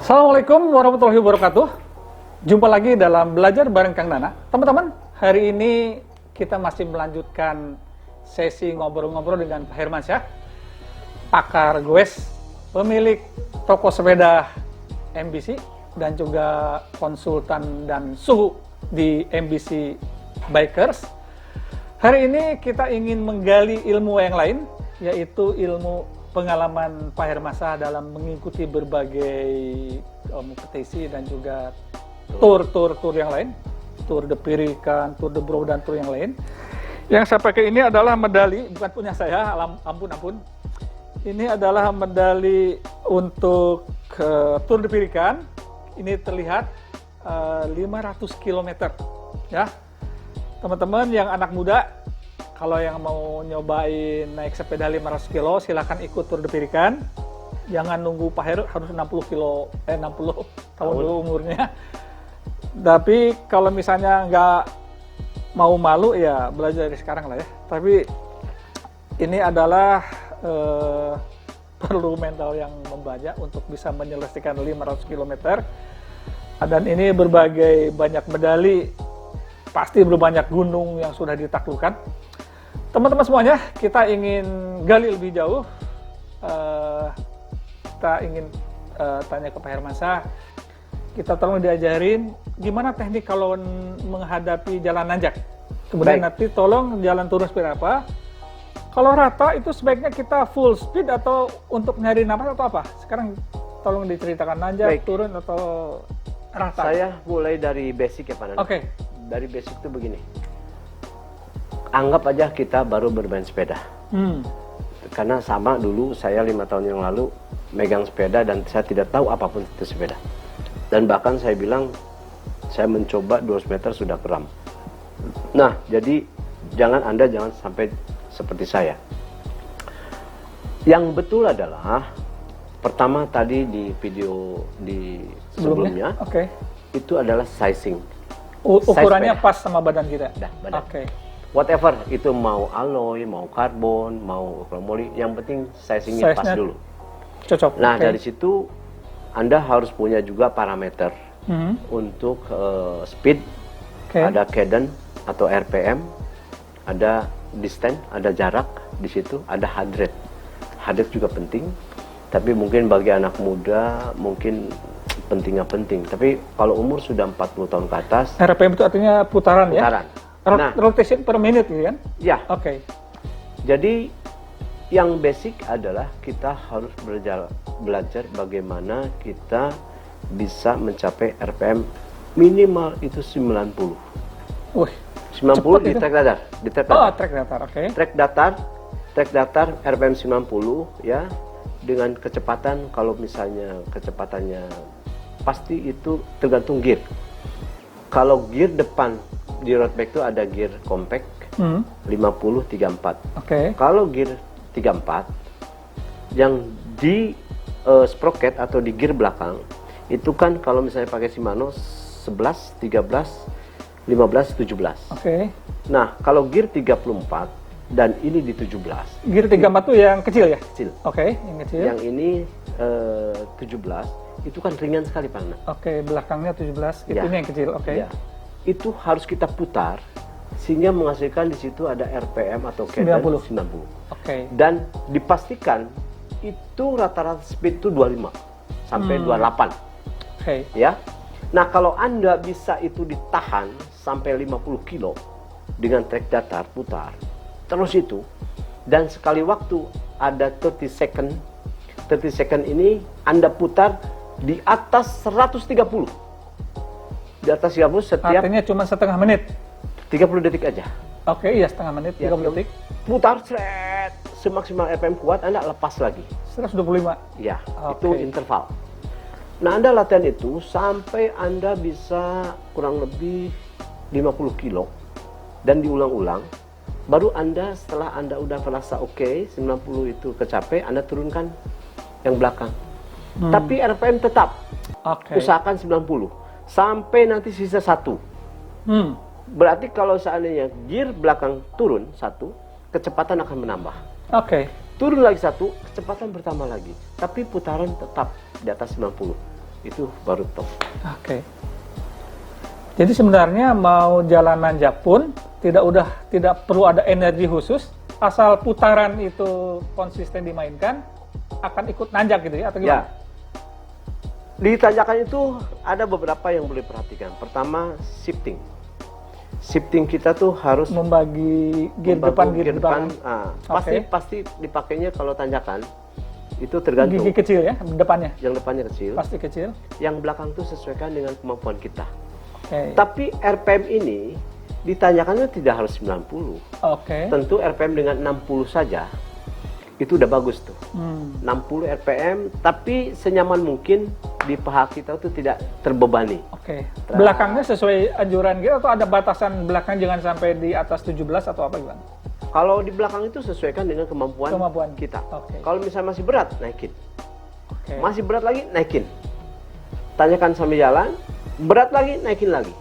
Assalamualaikum warahmatullahi wabarakatuh. Jumpa lagi dalam Belajar bareng Kang Nana. Teman-teman, hari ini kita masih melanjutkan sesi ngobrol-ngobrol dengan Pak Hermansyah, pakar goes, pemilik toko sepeda MBC, dan juga konsultan dan suhu di MBC Bikers. Hari ini kita ingin menggali ilmu yang lain, yaitu ilmu pengalaman Pak Hermansyah dalam mengikuti berbagai kompetisi dan juga tur yang lain, Tour de Pirikan, Tour de Bro, dan tur yang lain. Yang saya pakai ini adalah medali, bukan punya saya, ampun. Ini adalah medali untuk Tour de Pirikan. Ini terlihat 500 km. Ya, teman-teman yang anak muda, kalau yang mau nyobain naik sepeda 500 kilo, silahkan ikut Tour de Pirikan. Jangan nunggu Pak Heru harus 60 tahun dulu umurnya. Tapi kalau misalnya nggak mau malu, ya belajar dari sekarang lah ya. Tapi ini adalah perlu mental yang membaca untuk bisa menyelesaikan 500 km. Dan ini berbagai banyak medali, pasti berbanyak gunung yang sudah ditaklukkan. Teman-teman semuanya, kita ingin gali lebih jauh. Kita ingin tanya ke Pak Hermansyah. Kita tolong diajarin gimana teknik kalau menghadapi jalan nanjak. Kemudian nanti tolong jalan turun seperti apa. Kalau rata itu sebaiknya kita full speed atau untuk nyari nafas atau apa? Sekarang tolong diceritakan nanjak, turun atau rata. Saya mulai dari basic ya Pak Nana. Oke. Dari basic itu begini. Anggap aja kita baru bermain sepeda. Karena sama dulu saya 5 tahun yang lalu megang sepeda dan saya tidak tahu apapun itu sepeda. Dan bahkan saya bilang saya mencoba 200 meter sudah kram. Nah, jadi Anda jangan sampai seperti saya. Yang betul adalah pertama tadi di video di sebelumnya itu adalah sizing. Ukurannya pas sama badan kita. Badan. Whatever, itu mau alloy, mau karbon, mau kromoli, yang penting sizingnya pas dulu. Cocok. Nah, dari situ Anda harus punya juga parameter untuk speed, ada cadence atau RPM, ada distance, ada jarak di situ, ada heart rate. Heart rate juga penting, tapi mungkin bagi anak muda mungkin pentingnya penting. Tapi kalau umur sudah 40 tahun ke atas, RPM itu artinya putaran. Ya? Nah, rotation per minute gitu kan? Ya. Jadi yang basic adalah kita harus belajar bagaimana kita bisa mencapai RPM minimal itu 90. 90 di track datar. Track datar, Track datar RPM 90 ya, dengan kecepatan, kalau misalnya kecepatannya pasti itu tergantung gear. Kalau gear depan di road bike itu ada gear compact 50-34. Kalau gear 34 yang di sprocket atau di gear belakang itu kan kalau misalnya pakai Shimano 11, 13, 15, 17. Nah, kalau gear 34 dan ini di 17. Gear 34 tuh yang kecil ya? Kecil. Yang kecil. Yang ini 17 itu kan ringan sekali Pak Nana. Belakangnya 17, itu ini yang kecil. Itu harus kita putar sehingga menghasilkan di situ ada RPM atau cadence 90. Dan dipastikan itu rata-rata speed itu 25 sampai 28. Ya. Nah, kalau Anda bisa itu ditahan sampai 50 kilo dengan trek datar putar terus itu, dan sekali waktu ada 30 second. 30 second ini Anda putar di atas 130. Di atas 30 setiap... Artinya cuma setengah menit? 30 detik aja. Setengah menit, 30 detik. Putar, semaksimal RPM kuat, Anda lepas lagi. 125? Ya, itu interval. Nah, Anda latihan itu sampai Anda bisa kurang lebih 50 kilo. Dan diulang-ulang. Baru Anda, setelah Anda udah merasa 90 itu kecapai, Anda turunkan yang belakang. Tapi RPM tetap. Usahakan 90. Sampai nanti sisa 1. Berarti kalau seandainya gear belakang turun 1, kecepatan akan menambah. Turun lagi 1, kecepatan bertambah lagi. Tapi putaran tetap di atas 90. itu baru top. Oke. Jadi sebenarnya mau jalan nanjak pun tidak perlu ada energi khusus, asal putaran itu konsisten dimainkan akan ikut nanjak gitu ya atau gimana? Ya. Di tanjakan itu ada beberapa yang boleh perhatikan. Pertama, shifting. Shifting kita tuh harus membagi gear depan, gear belakang. Pasti dipakainya kalau tanjakan itu tergantung. Gigi kecil ya depannya. Yang depannya kecil. Pasti kecil. Yang belakang tuh sesuaikan dengan kemampuan kita. Tapi RPM ini ditanyakannya tidak harus 90. Tentu RPM dengan 60 saja itu udah bagus tuh. 60 RPM tapi senyaman mungkin di paha kita tuh tidak terbebani. Belakangnya sesuai anjuran gitu atau ada batasan belakang jangan sampai di atas 17 atau apa gimana? Kalau di belakang itu sesuaikan dengan kemampuan kita. Kalau misalnya masih berat, naikin. Masih berat lagi, naikin. Tanyakan sambil jalan, berat lagi, naikin lagi.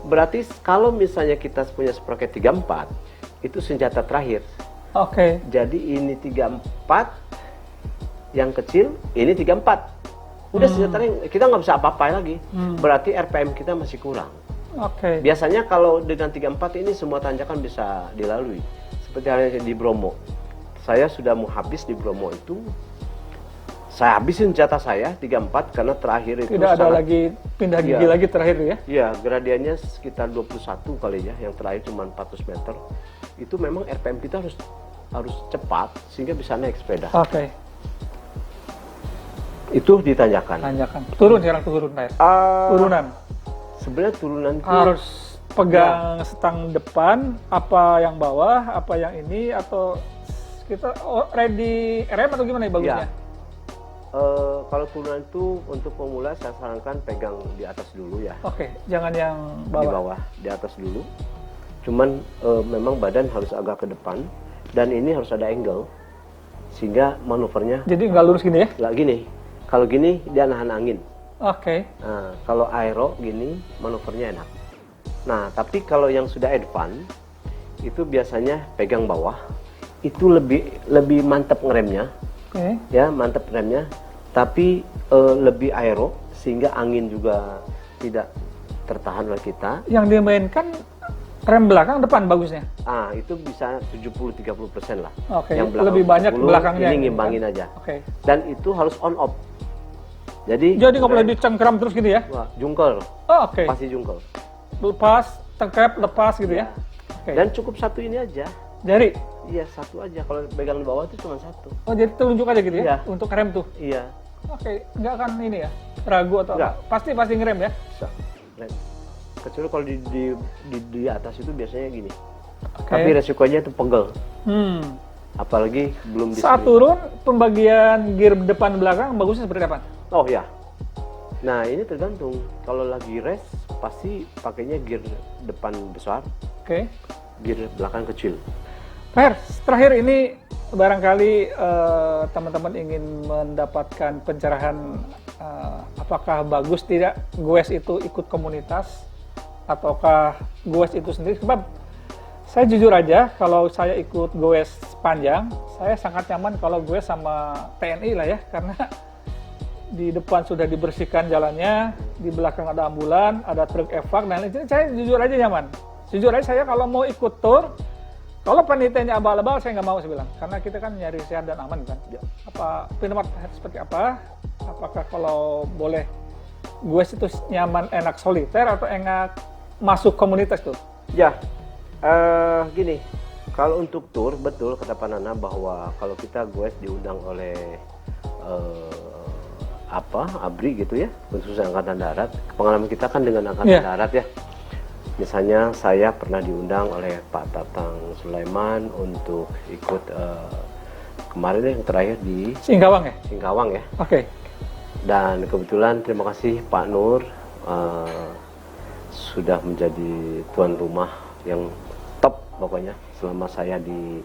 Berarti kalau misalnya kita punya sprocket 34, itu senjata terakhir. Jadi ini 34, yang kecil, ini 34. Udah senjata kita nggak bisa apa-apa lagi. Berarti RPM kita masih kurang. Biasanya kalau dengan 34 ini semua tanjakan bisa dilalui. Seperti halnya di Bromo. Saya sudah mau habis di Bromo itu. Saya habisin jatah saya 34 karena terakhir itu tidak ada lagi pindah gigi lagi terakhir ya? Iya, gradiennya sekitar 21 kali ya, yang terakhir cuma 400 meter. Itu memang RPM kita harus cepat sehingga bisa naik sepeda. Itu ditanyakan. Turun sekarang turunan. Sebenarnya turunan itu harus pegang stang depan, apa yang bawah, apa yang ini, atau kita ready rem atau gimana ya bagusnya? Kalau turunan itu untuk pemula saya sarankan pegang di atas dulu ya. Jangan yang bawah. Di bawah, di atas dulu. Cuman memang badan harus agak ke depan dan ini harus ada angle sehingga manuvernya. Jadi nggak lurus gini ya? Nggak gini. Kalau gini dia nahan angin. Nah, kalau aero gini manuvernya enak. Nah, tapi kalau yang sudah advance itu biasanya pegang bawah itu lebih mantap ngeremnya. Ya, mantap remnya, tapi lebih aero sehingga angin juga tidak tertahan oleh kita. Yang dimainkan rem belakang depan bagusnya? Itu bisa 70-30% lah. Yang belakang lebih banyak 10, belakangnya. Ini ngimbangin aja. Dan itu harus on off. Jadi nggak boleh dicengkram terus gitu ya? Jungkel. Pasti jungkel. Lepas, tengkrep, lepas gitu ya? Dan cukup satu ini aja. Jari? Iya, satu aja. Kalau pegang di bawah itu cuma satu. Jadi telunjuk aja gitu ya? Untuk rem tuh? Iya. Nggak akan ini ya? Ragu atau apa? Pasti ngerem ya? Bisa. Rem. Kecuali kalau di atas itu biasanya gini. Tapi resikonya itu pegel. Apalagi belum saat turun, pembagian gear depan belakang bagusnya seperti apa? Nah ini tergantung. Kalau lagi race pasti pakainya gear depan besar. Gear belakang kecil. Per, terakhir ini barangkali teman-teman ingin mendapatkan pencerahan apakah bagus tidak goes itu ikut komunitas ataukah goes itu sendiri. Sebab saya jujur aja kalau saya ikut goes panjang, saya sangat nyaman kalau goes sama TNI lah ya, karena di depan sudah dibersihkan jalannya, di belakang ada ambulan, ada truk evak dan lain-lain. Saya jujur aja nyaman. Jujur aja saya kalau mau ikut tour, kalau panitianya abal-abal saya nggak mau, saya bilang, karena kita kan nyari sehat dan aman kan. Apa pendapat seperti apa? Apakah kalau boleh gue itu nyaman enak soliter atau enak masuk komunitas tuh? Gini, kalau untuk tour betul kata Pak Nana bahwa kalau kita gue diundang oleh ABRI gitu ya, khususnya Angkatan Darat. Pengalaman kita kan dengan Angkatan Darat ya. Misalnya saya pernah diundang oleh Pak Tatang Sulaiman untuk ikut kemarin yang terakhir di Singkawang ya? Singkawang ya. Dan kebetulan terima kasih Pak Nur sudah menjadi tuan rumah yang top pokoknya selama saya di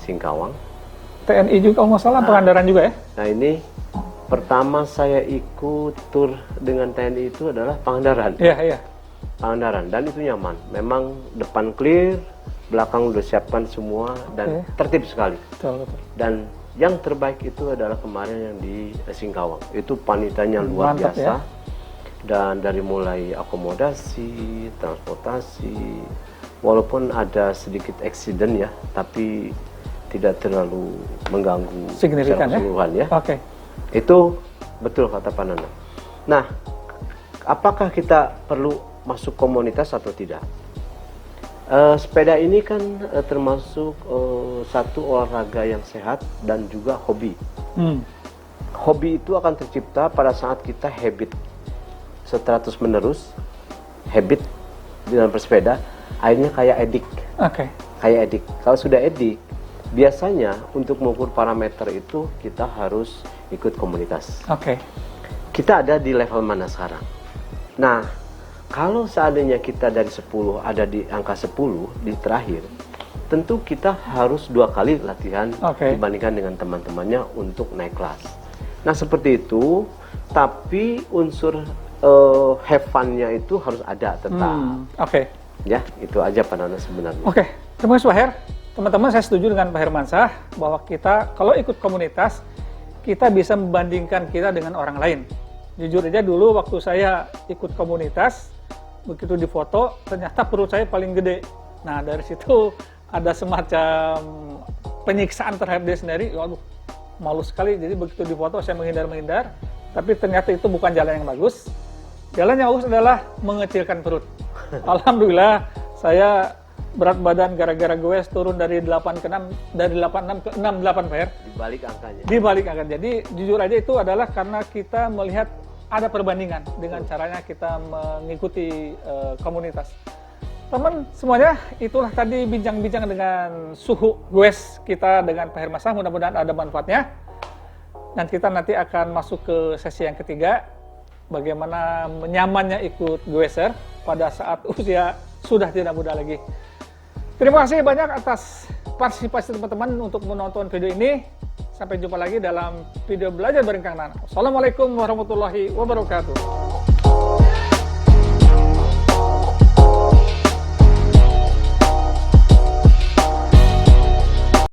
Singkawang. TNI juga nggak salah, Pangandaran juga ya? Nah ini pertama saya ikut tur dengan TNI itu adalah Pangandaran. Pangandaran, dan itu nyaman. Memang depan clear, belakang udah siapkan semua dan tertib sekali. Dan yang terbaik itu adalah kemarin yang di Singkawang. Itu panitianya luar Mantap, biasa. ya. Dan dari mulai akomodasi, transportasi, walaupun ada sedikit eksiden ya, tapi tidak terlalu mengganggu Signifikan, secara keseluruhan ya. Oke. Itu betul kata Pak Nana. Nah, apakah kita perlu masuk komunitas atau tidak? Sepeda ini kan termasuk satu olahraga yang sehat dan juga hobi. Hobi itu akan tercipta pada saat kita habit setelah terus menerus habit dalam bersepeda, akhirnya kayak edik. Oke. Kayak edik. Kalau sudah edik, biasanya untuk mengukur parameter itu kita harus ikut komunitas. Oke. Kita ada di level mana sekarang? Nah, kalau seandainya kita dari 10 ada di angka 10 di terakhir, tentu kita harus 2 kali latihan dibandingkan dengan teman-temannya untuk naik kelas. Nah, seperti itu, tapi unsur have fun-nya itu harus ada tetap. Oke. Ya, itu aja Pak Nana sebenarnya. Oke, terima kasih Pak Her. Teman-teman, saya setuju dengan Pak Hermansyah bahwa kita kalau ikut komunitas, kita bisa membandingkan kita dengan orang lain. Jujur aja dulu waktu saya ikut komunitas, begitu difoto, ternyata perut saya paling gede. Nah, dari situ ada semacam penyiksaan terhadap diri sendiri. Waduh, malu sekali. Jadi begitu difoto, saya menghindar-menghindar. Tapi ternyata itu bukan jalan yang bagus. Jalan yang bagus adalah mengecilkan perut. Alhamdulillah, saya berat badan gara-gara gue turun dari 8 ke 6, dari 86 ke 68 Pak Her. Di balik angkanya. Di balik angka. Jadi jujur aja itu adalah karena kita melihat ada perbandingan dengan caranya kita mengikuti komunitas. Teman semuanya, itulah tadi bincang-bincang dengan suhu goes kita dengan Pak Hermansyah. Mudah-mudahan ada manfaatnya. Dan kita nanti akan masuk ke sesi yang ketiga, bagaimana nyamannya ikut goeser pada saat usia sudah tidak muda lagi. Terima kasih banyak atas partisipasi teman-teman untuk menonton video ini. Sampai jumpa lagi dalam video belajar bareng Kang Nana. Assalamualaikum warahmatullahi wabarakatuh.